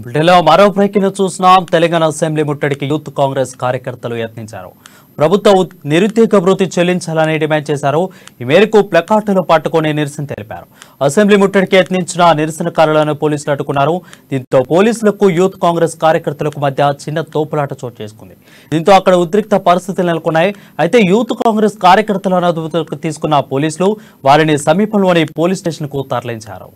బ్రిటన్లో మరో బ్రేకింగ్ చూస్తున్నాం. తెలంగాణ అసెంబ్లీ ముట్టడికి యూత్ కాంగ్రెస్ కార్యకర్తలు యత్నించారు. ప్రభుత్వ నిరుద్యోగ భృతి చెల్లించాలని డిమాండ్ చేశారు. ఈ మేరకు ప్లకార్డులు పట్టుకుని నిరసన తెలిపారు. అసెంబ్లీ ముట్టడికి యత్నించిన నిరసనకారులను పోలీసులు అడ్డుకున్నారు. దీంతో పోలీసులకు యూత్ కాంగ్రెస్ కార్యకర్తలకు మధ్య చిన్న తోపులాట చోటు చేసుకుంది. దీంతో అక్కడ ఉద్రిక్త పరిస్థితులు నెలకొన్నాయి. అయితే యూత్ కాంగ్రెస్ కార్యకర్తలను అదుపులోకి తీసుకున్న పోలీసులు వారిని సమీపంలోని పోలీస్ స్టేషన్ కు తరలించారు.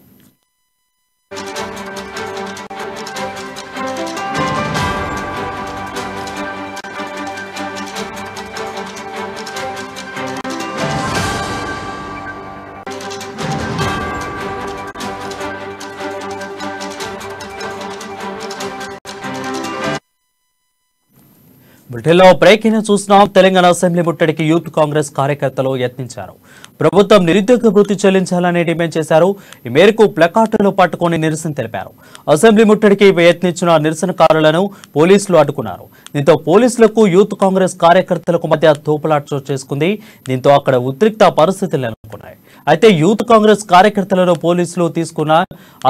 బ్రిటన్లో బ్రేకింగ్ చూస్తున్నాం. తెలంగాణ అసెంబ్లీ ముట్టడికి యూత్ కాంగ్రెస్ కార్యకర్తలు యత్నించారు. ప్రభుత్వం నిరుద్యోగ భృతి చెల్లించాలని డిమాండ్ చేశారు. ఈ మేరకు ప్లకార్డులు పట్టుకుని నిరసన తెలిపారు. అసెంబ్లీ ముట్టడికి యత్నించిన నిరసనకారులను పోలీసులు అడ్డుకున్నారు. దీంతో పోలీసులకు యూత్ కాంగ్రెస్ కార్యకర్తలకు మధ్య తోపులాట చోటు చేసుకుంది. దీంతో అక్కడ ఉద్రిక్త పరిస్థితులు నెలకొన్నాయి. అయితే యూత్ కాంగ్రెస్ కార్యకర్తలను పోలీసులు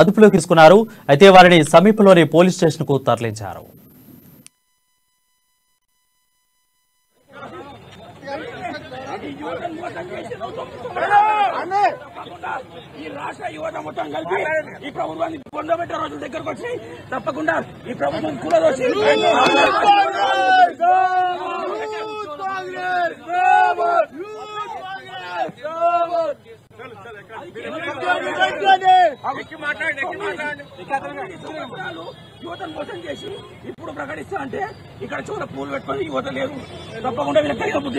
అదుపులోకి తీసుకున్నారు. అయితే వారిని సమీపంలోని పోలీస్ స్టేషన్ కు తరలించారు. ఈ రాష్ట్ర యువత మొత్తం కలిపి ఈ ప్రభుత్వాన్ని పొందబెట్టే రోజుల దగ్గరకు వచ్చి తప్పకుండా ఈ ప్రభుత్వం కూలదోసి యువతను మోసం చేసి ఇప్పుడు ప్రకటిస్తా అంటే ఇక్కడ చూడ పూలు పెట్టుకొని యువత లేదు. తప్పకుండా వీళ్ళ కైగా బుద్ధి